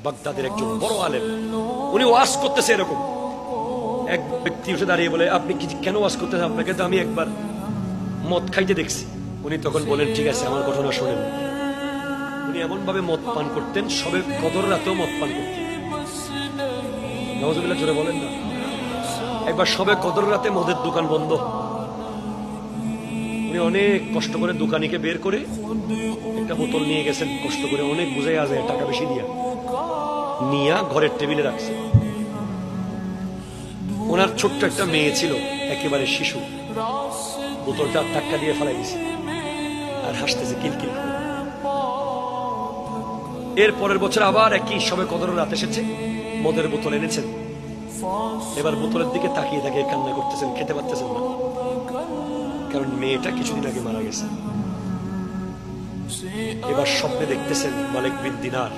বাগদাদের একজন বড় আলেম, উনি ওয়াজ করতেছে। এরকম এক ব্যক্তি উঠে দাঁড়িয়ে বলে, আপনি কেন ওয়াজ করতেছেন? আপনাকে তো আমি একবার মদ খাইতে দেখছি। উনি তখন বলেন, ঠিক আছে, আমার ঘটনা শোনেন। উনি এমন ভাবে মদ পান করতেন, সবে কদর রাতেও মদ পান করতেন। নাউজুবিল্লাহ, জোরে বলেন না। একবার সবে কদর রাতে মদের দোকান বন্ধ, উনি অনেক কষ্ট করে দোকানিকে বের করে একটা বোতল নিয়ে গেছেন, কষ্ট করে অনেক বুঝাই আজ টাকা বেশি নিয়া ঘরের টেবিলে রাখছে। ওনার ছোট্ট একটা মেয়ে ছিল, একেবারে শিশু, বোতলটা ধাক্কা দিয়ে ফেলাই দিছে আর হাসতেছে কিলকিল করে। এর পরের বছর আবার একই সবে কদর রাত এসেছে, মদের বোতল এনেছেন। এবার বোতলের দিকে তাকিয়ে তাকিয়ে কান্না করতেছেন, খেতে পারতেছেন না, কারণ মেয়েটা কিছুদিন আগে মারা গেছে। এবার স্বপ্নে দেখতেছেন মালিক বিন দিনার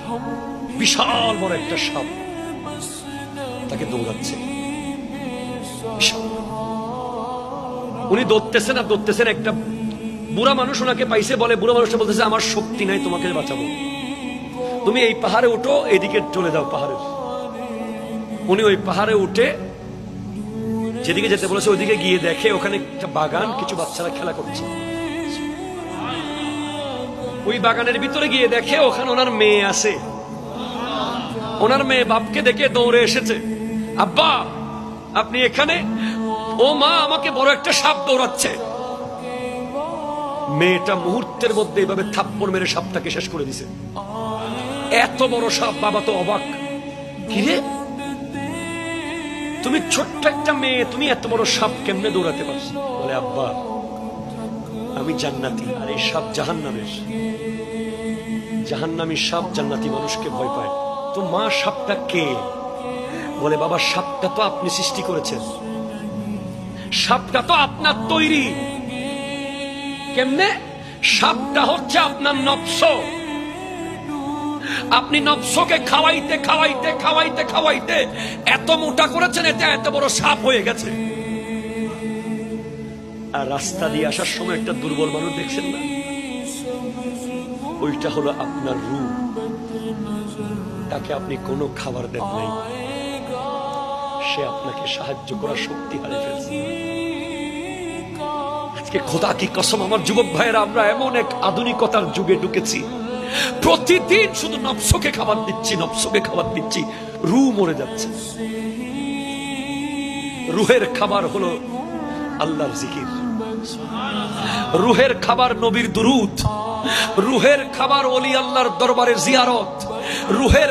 বিশাল বড় একটা সাপ তাকে দৌড়াচ্ছে। উনি দৌড়তেছেন আর দৌড়তেছেন, একটা বুড়া মানুষ ওনাকে পাইছে, বলে, বুড়া মানুষটা বলতেছে, আমার শক্তি নাই তোমাকে বাঁচাবো, তুমি এই পাহাড়ে উঠো, এদিকে চলে যাও পাহাড়ের। উনি ওই পাহাড়ে উঠে যেদিকে যেতে বলেছে ওইদিকে গিয়ে দেখে ওখানে একটা বাগান, কিছু বাচ্চারা খেলা করছে। ওই বাগানের ভিতরে গিয়ে দেখে ওখানে ওনার মেয়ে আছে। ওনার মেয়ে বাপকে দেখে দৌড়ে এসেছে, আব্বা আপনি এখানে? ও মা, আমাকে বড় একটা সাপ দৌড়াচ্ছে। মেয়েটা মুহূর্তের মধ্যে এভাবে থাপ্পড় মেরে সাপটাকে শেষ করে দিছে। এত বড় সাপ, বাবা তো অবাক, কিরে তুমি ছোট্ট একটা মেয়ে, তুমি এত বড় সাপ কেমনে দৌড়াতে পারছো? বলে, আব্বা আমি জান্নাতি আর এই সাপ জাহান্নামের। জাহান্নামী সাপ জান্নাতি মানুষকে ভয় পায়। তো মা, সাপটা কে? বলে, বাবা সাপটা তো আপনি সৃষ্টি করেছেন, সাপটা তো আপনার তৈরি। কেমনে? সাপটা হচ্ছে আপনার নফস। আপনি নফসকে খাওয়াইতে খাওয়াইতে খাওয়াইতে খাওয়াইতে এত মোটা করেছেন, এটা এত বড় সাপ হয়ে গেছে। আর রাস্তা দিয়ে আসার সময় একটা দুর্বল মানুষ দেখছেন না, ওইটা হলো আপনার রূহ। তাকে আপনি কোনো খাবার দেন নাই, সে আপনাকে সাহায্য করার শক্তি হারিয়ে ফেলছে। আজকে খোদা কি কসম, আমার যুবক ভাইয়েরা, আমরা এমন এক আধুনিকতার যুগে ঢুকেছি, প্রতিদিন শুধু নফসকে খাবার দিচ্ছি, নফসকে খাবার দিচ্ছি, রূহ মরে যাচ্ছে। রুহের খাবার হলো আল্লাহর জিকির, রুহের খাবার নবীর দুরূদ, রুহের খাবার ওলি আল্লাহর দরবারের জিয়ারত, রুহের